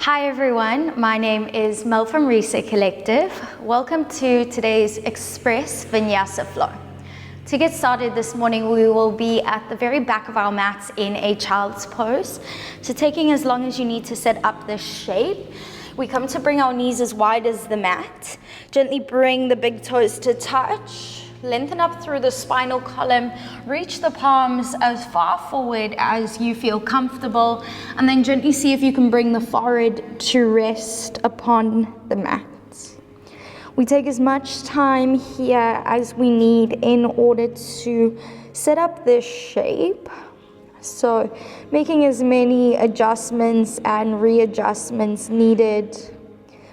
Hi everyone, my name is Mel from Reset Collective. Welcome to today's Express Vinyasa Flow. To get started this morning, we will be at the very back of our mats in a child's pose. So taking as long as you need to set up this shape, we come to bring our knees as wide as the mat. Gently bring the big toes to touch. Lengthen up through the spinal column, reach the palms as far forward as you feel comfortable, and then gently see if you can bring the forehead to rest upon the mat. We take as much time here as we need in order to set up this shape. So making as many adjustments and readjustments needed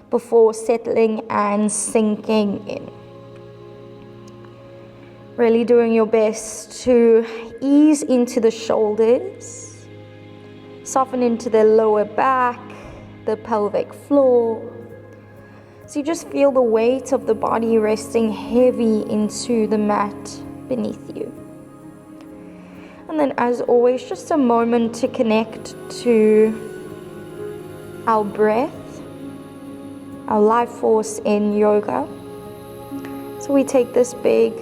before settling and sinking in. Really doing your best to ease into the shoulders, soften into the lower back, the pelvic floor. So you just feel the weight of the body resting heavy into the mat beneath you. And then as always, just a moment to connect to our breath, our life force in yoga. So we take this big,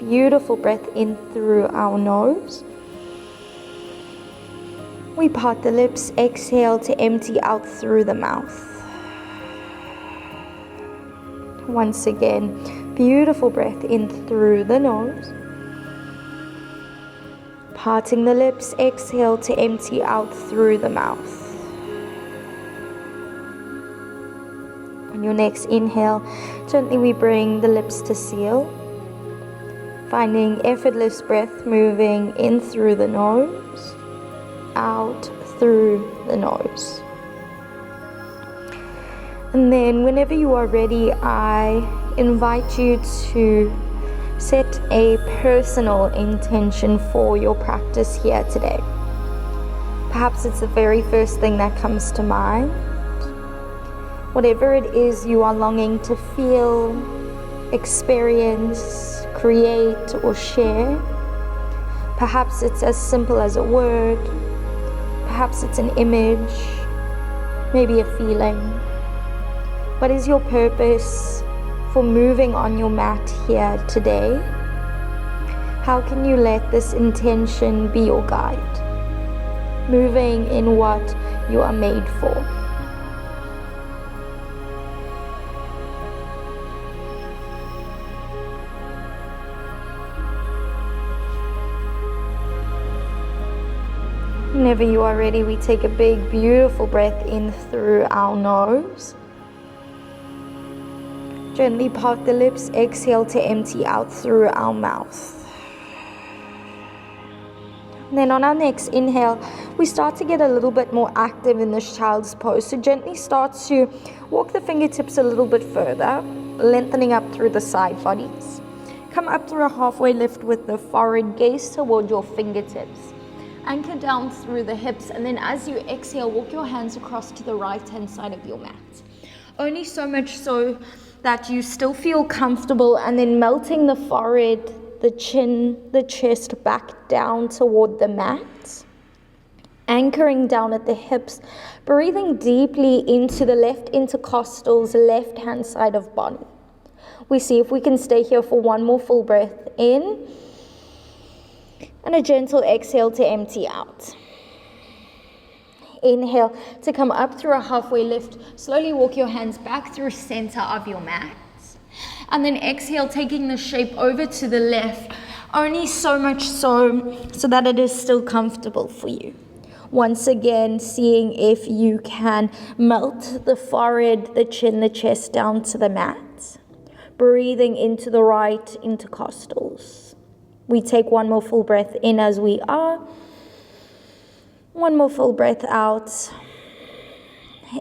beautiful breath in through our nose. We part the lips, exhale to empty out through the mouth. Once again, beautiful breath in through the nose. Parting the lips, exhale to empty out through the mouth. On your next inhale, gently we bring the lips to seal. Finding effortless breath moving in through the nose, out through the nose. And then whenever you are ready, I invite you to set a personal intention for your practice here today. Perhaps it's the very first thing that comes to mind. Whatever it is you are longing to feel, experience, create or share. Perhaps it's as simple as a word, perhaps it's an image, maybe a feeling. What is your purpose for moving on your mat here today? How can you let this intention be your guide, moving in what you are made for? Whenever you are ready, we take a big, beautiful breath in through our nose. Gently part the lips, exhale to empty out through our mouth. And then on our next inhale, we start to get a little bit more active in this child's pose. So gently start to walk the fingertips a little bit further, lengthening up through the side bodies. Come up through a halfway lift with the forehead, gaze toward your fingertips. Anchor down through the hips, and then as you exhale, walk your hands across to the right-hand side of your mat. Only so much so that you still feel comfortable, and then melting the forehead, the chin, the chest back down toward the mat. Anchoring down at the hips, breathing deeply into the left intercostals, left-hand side of body. We see if we can stay here for one more full breath in. And a gentle exhale to empty out. Inhale to come up through a halfway lift. Slowly walk your hands back through center of your mat. And then exhale, taking the shape over to the left. Only so much so that it is still comfortable for you. Once again, seeing if you can melt the forehead, the chin, the chest down to the mat. Breathing into the right intercostals. We take one more full breath in as we are. One more full breath out.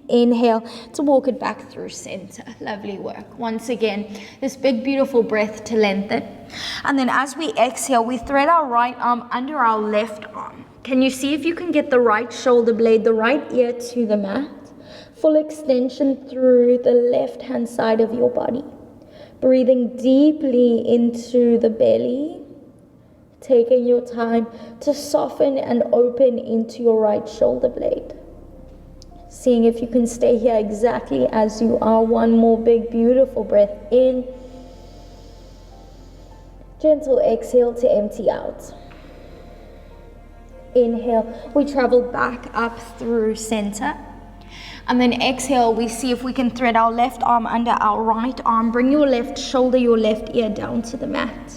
Inhale to walk it back through center. Lovely work. Once again, this big, beautiful breath to lengthen. And then as we exhale, we thread our right arm under our left arm. Can you see if you can get the right shoulder blade, the right ear to the mat? Full extension through the left-hand side of your body. Breathing deeply into the belly. Taking your time to soften and open into your right shoulder blade. Seeing if you can stay here exactly as you are. One more big, beautiful breath in. Gentle exhale to empty out. Inhale, we travel back up through center. And then exhale, we see if we can thread our left arm under our right arm. Bring your left shoulder, your left ear down to the mat.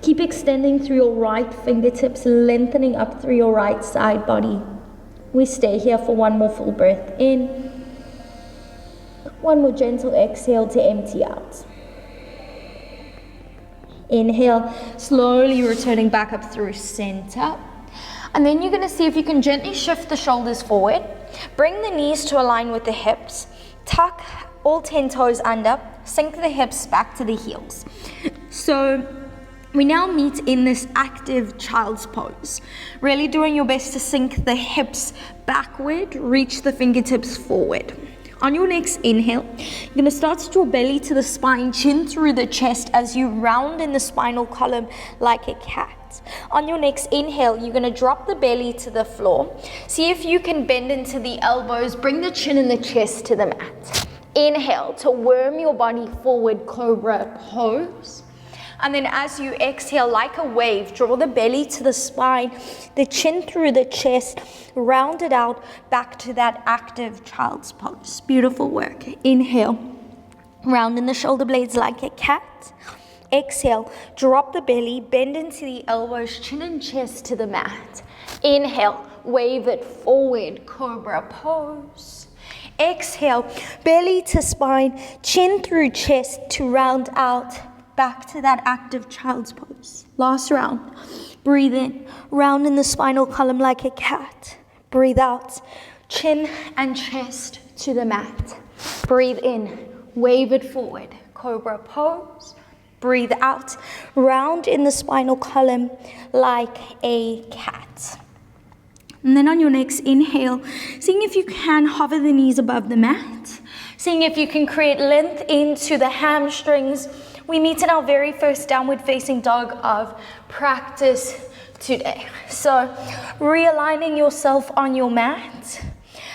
Keep extending through your right fingertips, lengthening up through your right side body. We stay here for one more full breath in. One more gentle exhale to empty out. Inhale, slowly returning back up through center. And then you're going to see if you can gently shift the shoulders forward. Bring the knees to align with the hips. Tuck all 10 toes under. Sink the hips back to the heels. So we now meet in this active child's pose. Really doing your best to sink the hips backward, reach the fingertips forward. On your next inhale, you're going to start to draw belly to the spine, chin through the chest as you round in the spinal column like a cat. On your next inhale, you're going to drop the belly to the floor. See if you can bend into the elbows, bring the chin and the chest to the mat. Inhale to worm your body forward, cobra pose. And then as you exhale, like a wave, draw the belly to the spine, the chin through the chest, round it out back to that active child's pose. Beautiful work. Inhale, round in the shoulder blades like a cat. Exhale, drop the belly, bend into the elbows, chin and chest to the mat. Inhale, wave it forward, cobra pose. Exhale, belly to spine, chin through chest to round out back to that active child's pose. Last round. Breathe in, round in the spinal column like a cat. Breathe out, chin and chest to the mat. Breathe in, wave it forward, cobra pose. Breathe out, round in the spinal column like a cat. And then on your next inhale, seeing if you can hover the knees above the mat. Seeing if you can create length into the hamstrings. We meet in our very first downward facing dog of practice today. So realigning yourself on your mat.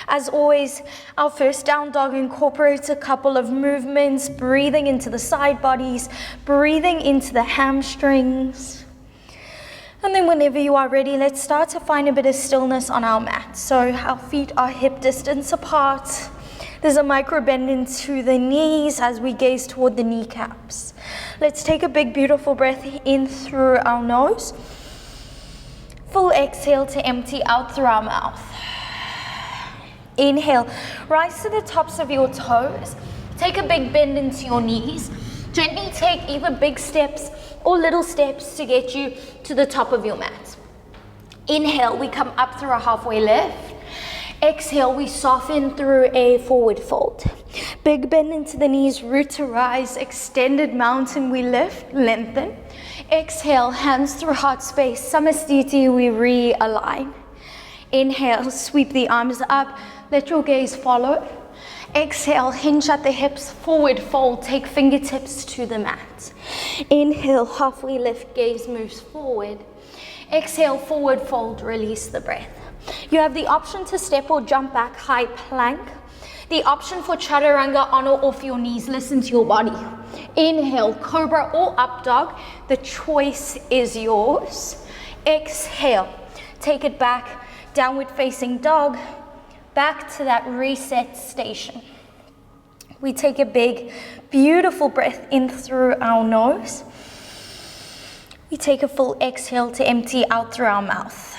As always, our first down dog incorporates a couple of movements, breathing into the side bodies, breathing into the hamstrings. And then whenever you are ready, let's start to find a bit of stillness on our mat. So our feet are hip distance apart. There's a micro bend into the knees as we gaze toward the kneecaps. Let's take a big, beautiful breath in through our nose. Full exhale to empty out through our mouth. Inhale, rise to the tops of your toes. Take a big bend into your knees. Gently take either big steps or little steps to get you to the top of your mat. Inhale, we come up through a halfway lift. Exhale, we soften through a forward fold. Big bend into the knees, root to rise, extended mountain, we lift, lengthen. Exhale, hands through heart space, Samasthiti, we realign. Inhale, sweep the arms up, let your gaze follow. Exhale, hinge at the hips, forward fold, take fingertips to the mat. Inhale, halfway lift, gaze moves forward. Exhale, forward fold, release the breath. You have the option to step or jump back, high plank. The option for chaturanga, on or off your knees, listen to your body. Inhale, cobra or up dog, the choice is yours. Exhale, take it back, downward facing dog, back to that reset station. We take a big, beautiful breath in through our nose. We take a full exhale to empty out through our mouth.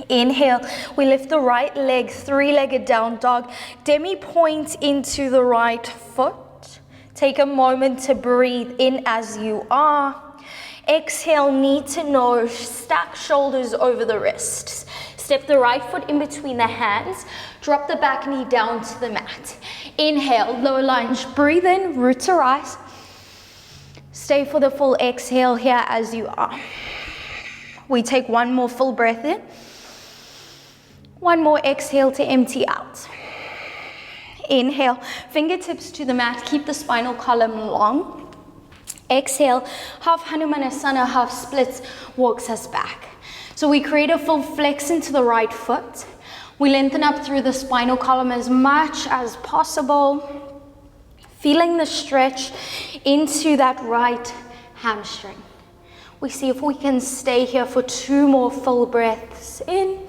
Inhale, we lift the right leg, three-legged down dog, demi point into the right foot. Take a moment to breathe in as you are. Exhale, knee to nose, stack shoulders over the wrists. Step the right foot in between the hands, drop the back knee down to the mat. Inhale, low lunge, breathe in, root to rise. Stay for the full exhale here as you are. We take one more full breath in. One more exhale to empty out. Inhale, fingertips to the mat, keep the spinal column long. Exhale, half Hanumanasana, half splits, walks us back. So we create a full flex into the right foot. We lengthen up through the spinal column as much as possible, feeling the stretch into that right hamstring. We see if we can stay here for 2 more full breaths in.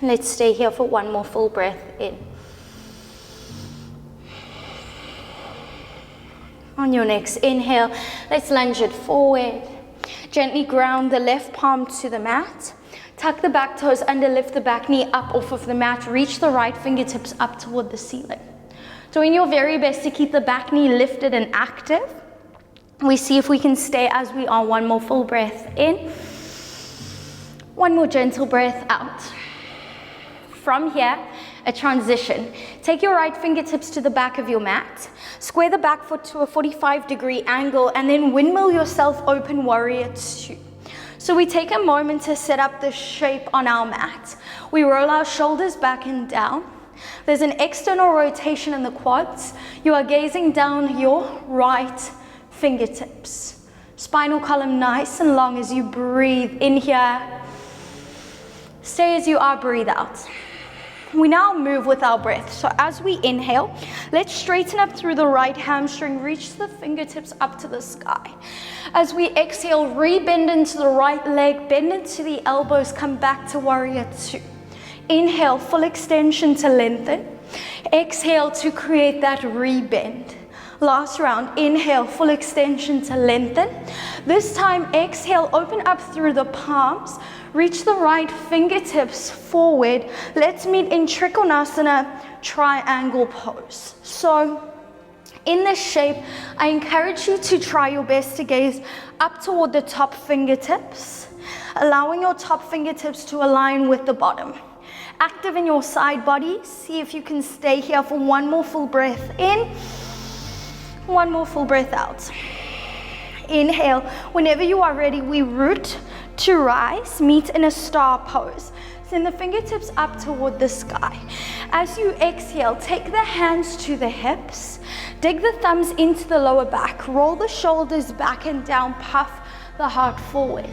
Let's stay here for 1 more full breath in. On your next inhale, let's lunge it forward. Gently ground the left palm to the mat. Tuck the back toes under, lift the back knee up off of the mat. Reach the right fingertips up toward the ceiling. Doing your very best to keep the back knee lifted and active. We see if we can stay as we are. 1 more full breath in. 1 more gentle breath out. From here, a transition. Take your right fingertips to the back of your mat. Square the back foot to a 45-degree angle and then windmill yourself open, warrior 2. So we take a moment to set up the shape on our mat. We roll our shoulders back and down. There's an external rotation in the quads. You are gazing down your right fingertips. Spinal column nice and long as you breathe in here. Stay as you are, breathe out. We now move with our breath. So as we inhale, let's straighten up through the right hamstring, reach the fingertips up to the sky. As we exhale, re-bend into the right leg, bend into the elbows, come back to warrior 2. Inhale, full extension to lengthen. Exhale to create that re-bend. Last round, inhale, full extension to lengthen. This time, exhale, open up through the palms. Reach the right fingertips forward. Let's meet in Trikonasana, triangle pose. So in this shape, I encourage you to try your best to gaze up toward the top fingertips, allowing your top fingertips to align with the bottom. Active in your side body. See if you can stay here for 1 more full breath in, 1 more full breath out. Inhale. Whenever you are ready, we root to rise, meet in a star pose. Send the fingertips up toward the sky. As you exhale, take the hands to the hips, dig the thumbs into the lower back, roll the shoulders back and down, puff the heart forward.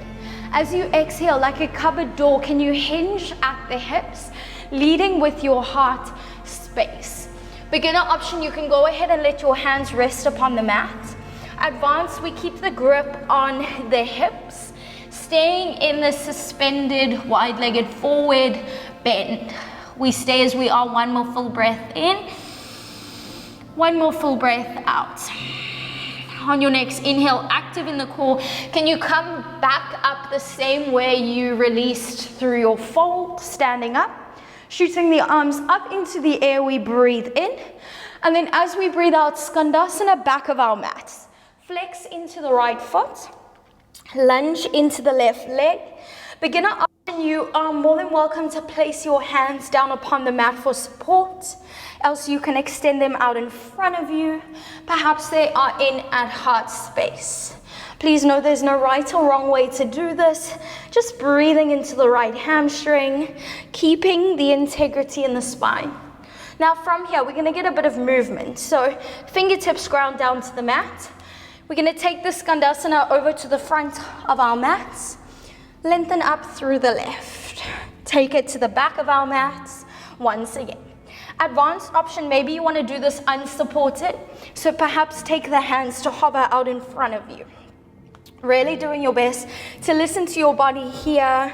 As you exhale, like a cupboard door, can you hinge at the hips, leading with your heart space. Beginner option, you can go ahead and let your hands rest upon the mat. Advanced, we keep the grip on the hips, staying in the suspended wide-legged forward bend. We stay as we are. 1 more full breath in, 1 more full breath out. On your next inhale, active in the core. Can you come back up the same way you released through your fold, standing up, shooting the arms up into the air. We breathe in, and then as we breathe out, Skandasana, back of our mats. Flex into the right foot. Lunge into the left leg. Beginner option, you are more than welcome to place your hands down upon the mat for support. Else you can extend them out in front of you. Perhaps they are in at heart space. Please know there's no right or wrong way to do this. Just breathing into the right hamstring, keeping the integrity in the spine. Now from here, we're going to get a bit of movement. So fingertips ground down to the mat. We're going to take the Skandasana over to the front of our mats. Lengthen up through the left. Take it to the back of our mats once again. Advanced option, maybe you want to do this unsupported. So perhaps take the hands to hover out in front of you. Really doing your best to listen to your body here.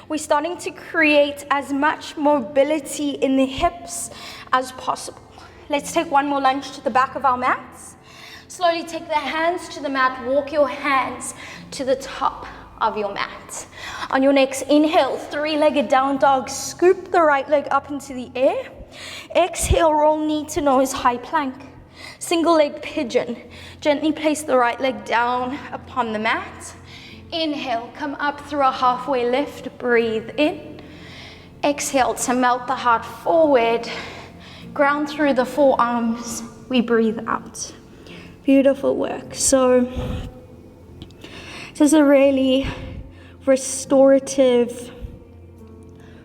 We're starting to create as much mobility in the hips as possible. Let's take 1 more lunge to the back of our mats. Slowly take the hands to the mat, walk your hands to the top of your mat. On your next inhale, 3-legged down dog, scoop the right leg up into the air. Exhale, roll knee to nose, high plank. Single leg pigeon. Gently place the right leg down upon the mat. Inhale, come up through a halfway lift, breathe in. Exhale to melt the heart forward. Ground through the forearms, we breathe out. Beautiful work. So this is a really restorative,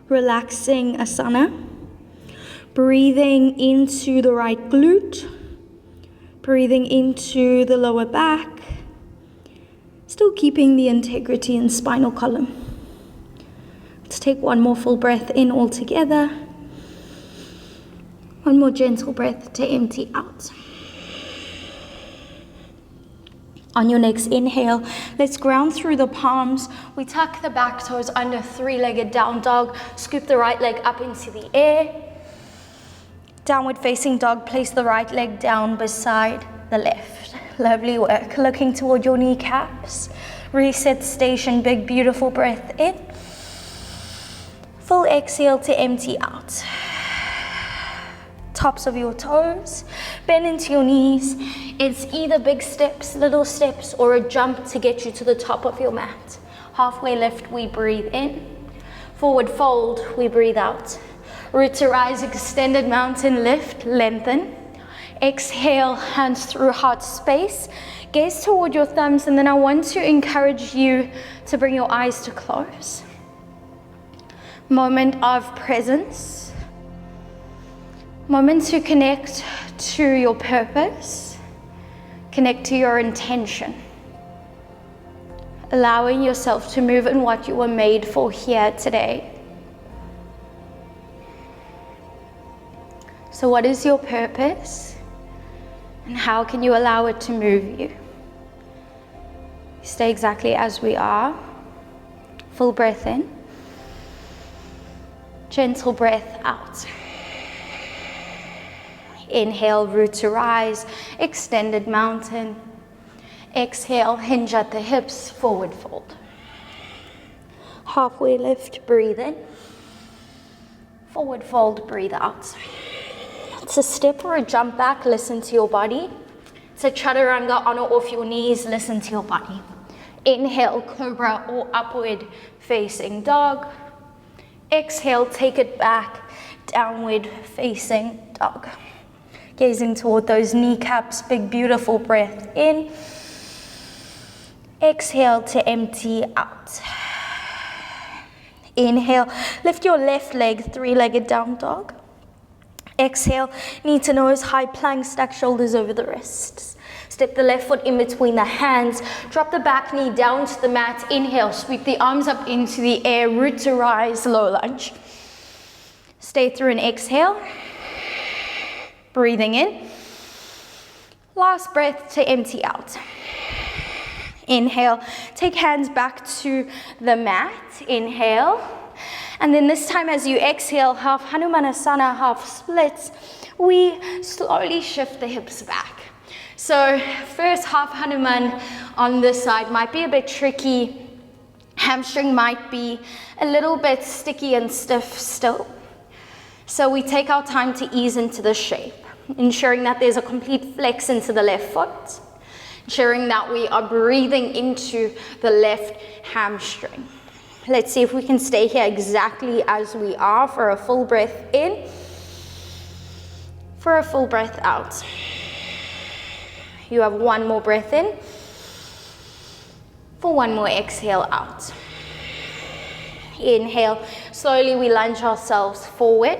relaxing asana. Breathing into the right glute, breathing into the lower back, still keeping the integrity in spinal column. Take one more full breath in all together. One more gentle breath to empty out. On your next inhale, let's ground through the palms. We tuck the back toes under, three-legged down dog. Scoop the right leg up into the air. Downward facing dog, place the right leg down beside the left. Lovely work. Looking toward your kneecaps. Reset station, big beautiful breath in. Full exhale to empty out. Tops of your toes, bend into your knees. It's either big steps, little steps, or a jump to get you to the top of your mat. Halfway lift, we breathe in. Forward fold, we breathe out. Root to rise, extended mountain lift, lengthen. Exhale, hands through heart space. Gaze toward your thumbs, and then I want to encourage you to bring your eyes to close. Moment of presence. Moment to connect to your purpose, connect to your intention, allowing yourself to move in what you were made for here today. So what is your purpose, and how can you allow it to move you? Stay exactly as we are. Full breath in, gentle breath out. Inhale, root to rise, extended mountain. Exhale, hinge at the hips, forward fold. Halfway lift, breathe in. Forward fold, breathe out. It's a step or a jump back, listen to your body. It's a chaturanga, on or off your knees, listen to your body. Inhale, cobra or upward facing dog. Exhale, take it back, downward facing dog. Gazing toward those kneecaps, big beautiful breath in. Exhale to empty out. Inhale, lift your left leg, three-legged down dog. Exhale, knee to nose, high plank, stack shoulders over the wrists. Step the left foot in between the hands, drop the back knee down to the mat. Inhale, sweep the arms up into the air, root to rise, low lunge. Stay through an exhale. Breathing in. Last breath to empty out. Inhale, take hands back to the mat. Inhale. And then this time as you exhale, half Hanumanasana, half splits, we slowly shift the hips back. So first half Hanuman on this side might be a bit tricky. Hamstring might be a little bit sticky and stiff still. So we take our time to ease into the shape, ensuring that there's a complete flex into the left foot, ensuring that we are breathing into the left hamstring. Let's see if we can stay here exactly as we are for a full breath in, for a full breath out. You have one more breath in, for one more exhale out. Inhale, slowly we lunge ourselves forward.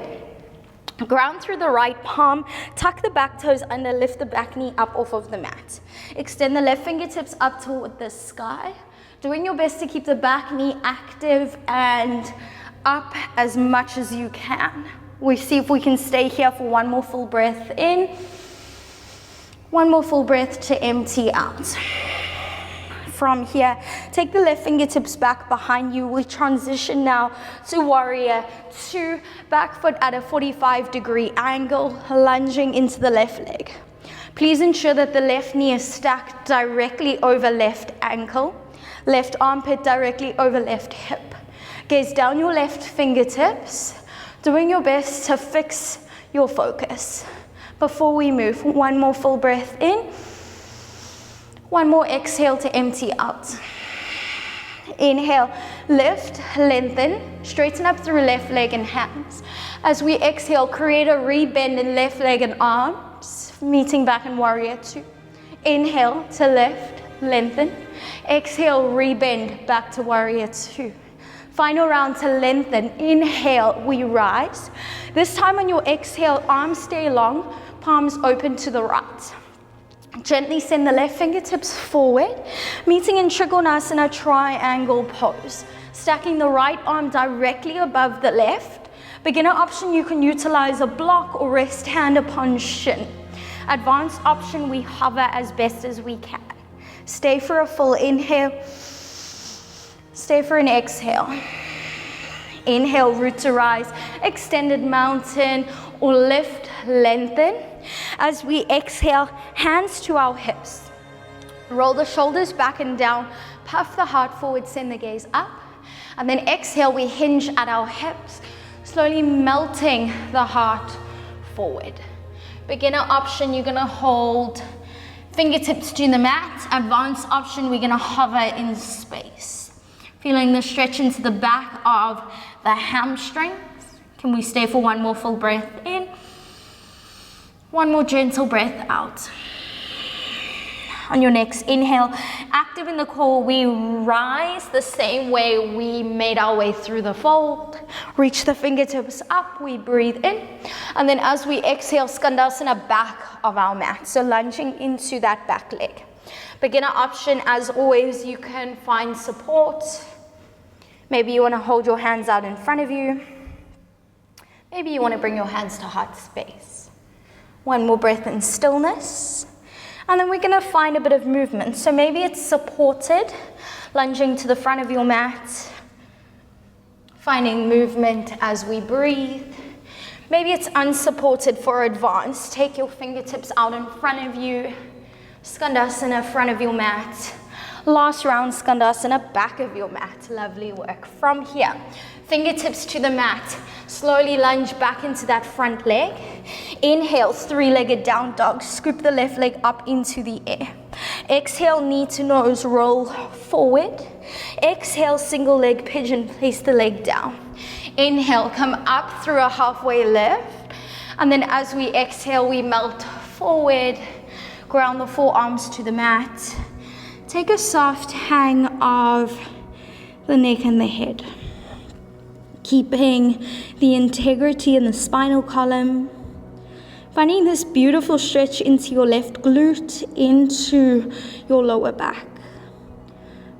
Ground through the right palm, tuck the back toes under, lift the back knee up off of the mat. Extend the left fingertips up toward the sky. Doing your best to keep the back knee active and up as much as you can. We see if we can stay here for one more full breath in, one more full breath to empty out. From here, take the left fingertips back behind you. We transition now to warrior two, back foot at a 45-degree angle, lunging into the left leg. Please ensure that the left knee is stacked directly over left ankle, left armpit directly over left hip. Gaze down your left fingertips, doing your best to fix your focus. Before we move, one more full breath in. One more exhale to empty out. Inhale, lift, lengthen, straighten up through left leg and hands. As we exhale, create a rebend in left leg and arms, meeting back in warrior two. Inhale to lift, lengthen. Exhale, rebend back to warrior two. Final round to lengthen. Inhale, we rise. This time on your exhale, arms stay long, palms open to the right. Gently send the left fingertips forward, meeting in Trikonasana triangle pose. Stacking the right arm directly above the left. Beginner option, you can utilize a block or rest hand upon shin. Advanced option, we hover as best as we can. Stay for a full inhale. Stay for an exhale. Inhale, root to rise, extended mountain, or lift, lengthen. As we exhale, hands to our hips. Roll the shoulders back and down, puff the heart forward, send the gaze up. And then exhale, we hinge at our hips, slowly melting the heart forward. Beginner option, you're gonna hold fingertips to the mat. Advanced option, we're gonna hover in space. Feeling the stretch into the back of the hamstrings. Can we stay for one more full breath in? One more gentle breath out. On your next inhale, active in the core, we rise the same way we made our way through the fold. Reach the fingertips up, we breathe in. And then as we exhale, Skandasana, back of our mat. So lunging into that back leg. Beginner option, as always, you can find support. Maybe you want to hold your hands out in front of you. Maybe you want to bring your hands to heart space. One more breath in stillness. And then we're going to find a bit of movement. So maybe it's supported, lunging to the front of your mat, finding movement as we breathe. Maybe it's unsupported for advanced. Take your fingertips out in front of you. Skandasana, front of your mat. Last round, Skandasana, back of your mat. Lovely work. From here, fingertips to the mat. Slowly lunge back into that front leg. Inhale, three-legged down dog. Scoop the left leg up into the air. Exhale, knee to nose, roll forward. Exhale, single leg pigeon, place the leg down. Inhale, come up through a halfway lift. And then as we exhale, we melt forward. Ground the forearms to the mat. Take a soft hang of the neck and the head. Keeping the integrity in the spinal column. Finding this beautiful stretch into your left glute, into your lower back.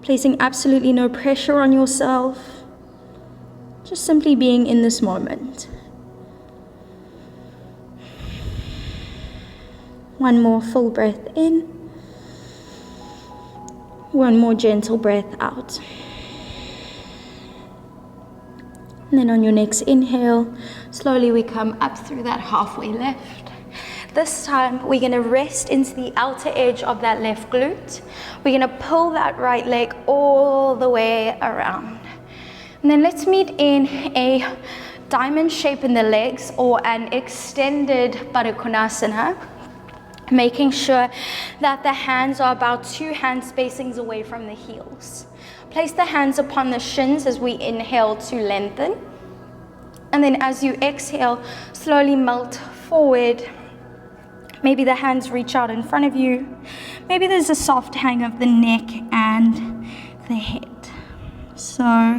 Placing absolutely no pressure on yourself. Just simply being in this moment. One more full breath in. One more gentle breath out. And then on your next inhale, slowly we come up through that halfway lift. This time we're gonna rest into the outer edge of that left glute. We're gonna pull that right leg all the way around. And then let's meet in a diamond shape in the legs or an extended Baddha Konasana. Making sure that the hands are about 2 hand spacings away from the heels. Place the hands upon the shins as we inhale to lengthen. And then as you exhale, slowly melt forward. Maybe the hands reach out in front of you. Maybe there's a soft hang of the neck and the head. So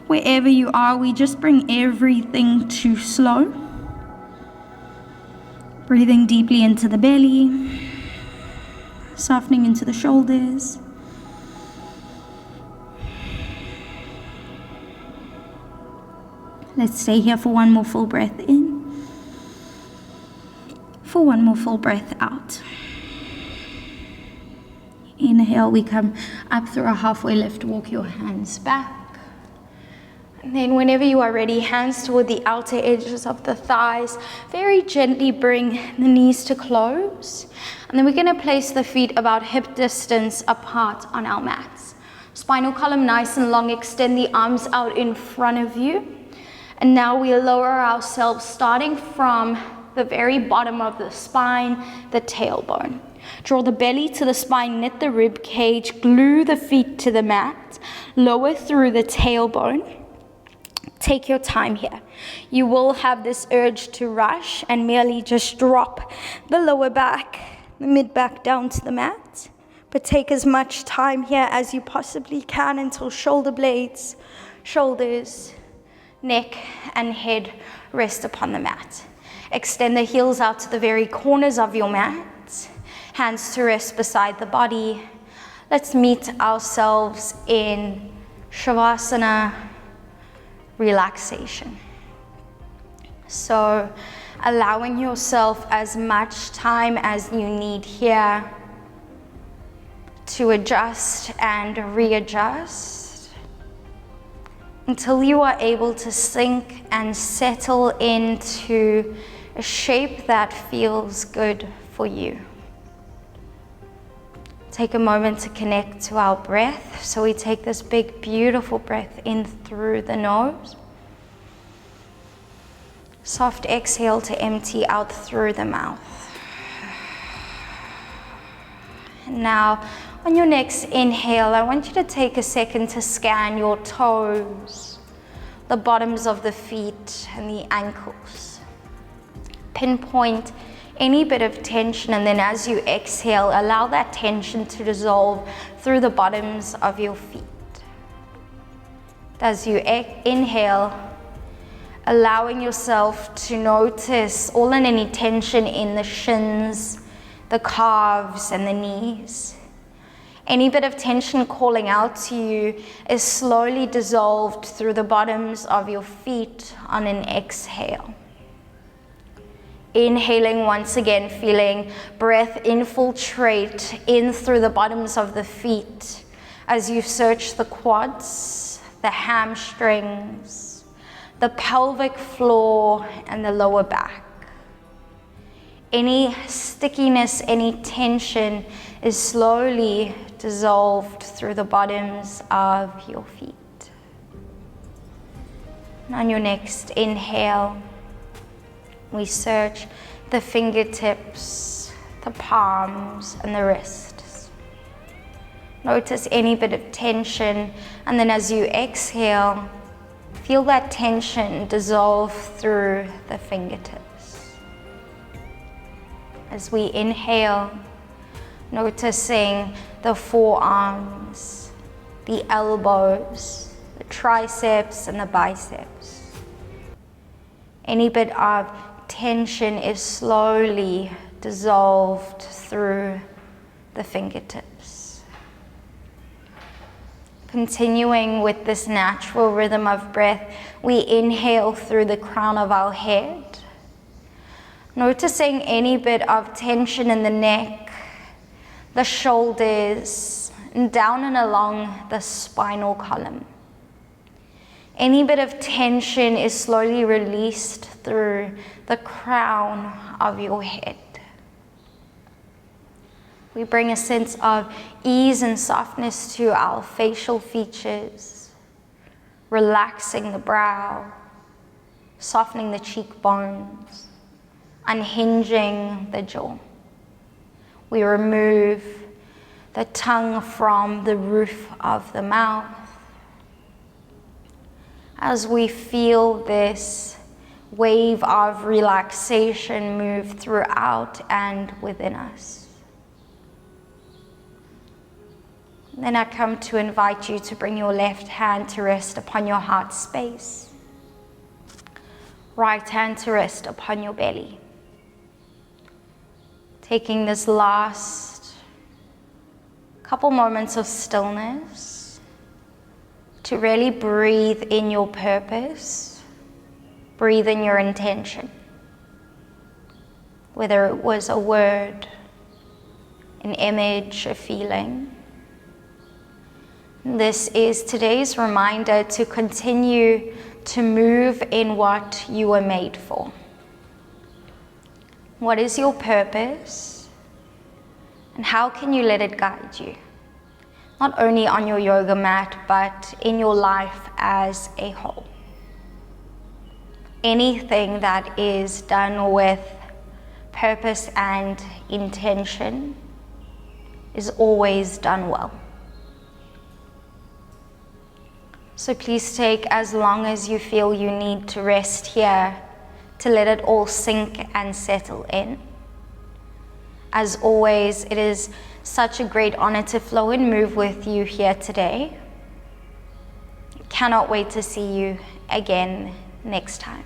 wherever you are, we just bring everything to slow. Breathing deeply into the belly, softening into the shoulders. Let's stay here for one more full breath in, for one more full breath out. Inhale, we come up through a halfway lift, walk your hands back. And then whenever you are ready, hands toward the outer edges of the thighs. Very gently bring the knees to close. And then we're going to place the feet about hip distance apart on our mats. Spinal column nice and long. Extend the arms out in front of you. And now we lower ourselves starting from the very bottom of the spine, the tailbone. Draw the belly to the spine, knit the rib cage, glue the feet to the mat, lower through the tailbone. Take your time here. You will have this urge to rush and merely just drop the lower back, the mid back down to the mat. But take as much time here as you possibly can until shoulder blades, shoulders, neck, and head rest upon the mat. Extend the heels out to the very corners of your mat. Hands to rest beside the body. Let's meet ourselves in Shavasana, relaxation. So allowing yourself as much time as you need here to adjust and readjust until you are able to sink and settle into a shape that feels good for you. Take a moment to connect to our breath. So we take this big, beautiful breath in through the nose. Soft exhale to empty out through the mouth. Now, on your next inhale, I want you to take a second to scan your toes, the bottoms of the feet and the ankles. Pinpoint any bit of tension, and then as you exhale, allow that tension to dissolve through the bottoms of your feet. As you inhale, allowing yourself to notice all and any tension in the shins, the calves, and the knees. Any bit of tension calling out to you is slowly dissolved through the bottoms of your feet on an exhale. Inhaling once again, feeling breath infiltrate in through the bottoms of the feet as you search the quads, the hamstrings, the pelvic floor, and the lower back. Any stickiness, any tension is slowly dissolved through the bottoms of your feet. And on your next inhale, we search the fingertips, the palms, and the wrists. Notice any bit of tension, and then as you exhale, feel that tension dissolve through the fingertips. As we inhale, noticing the forearms, the elbows, the triceps, and the biceps. Any bit of tension is slowly dissolved through the fingertips. Continuing with this natural rhythm of breath, we inhale through the crown of our head, noticing any bit of tension in the neck, the shoulders, and down and along the spinal column. Any bit of tension is slowly released through the crown of your head. We bring a sense of ease and softness to our facial features, relaxing the brow, softening the cheekbones, unhinging the jaw. We remove the tongue from the roof of the mouth. As we feel this wave of relaxation move throughout and within us. Then I come to invite you to bring your left hand to rest upon your heart space. Right hand to rest upon your belly. Taking this last couple moments of stillness to really breathe in your purpose, breathe in your intention. Whether it was a word, an image, a feeling. This is today's reminder to continue to move in what you were made for. What is your purpose? And how can you let it guide you? Not only on your yoga mat, but in your life as a whole. Anything that is done with purpose and intention is always done well. So please take as long as you feel you need to rest here to let it all sink and settle in. As always, it is such a great honor to flow and move with you here today. Cannot wait to see you again next time.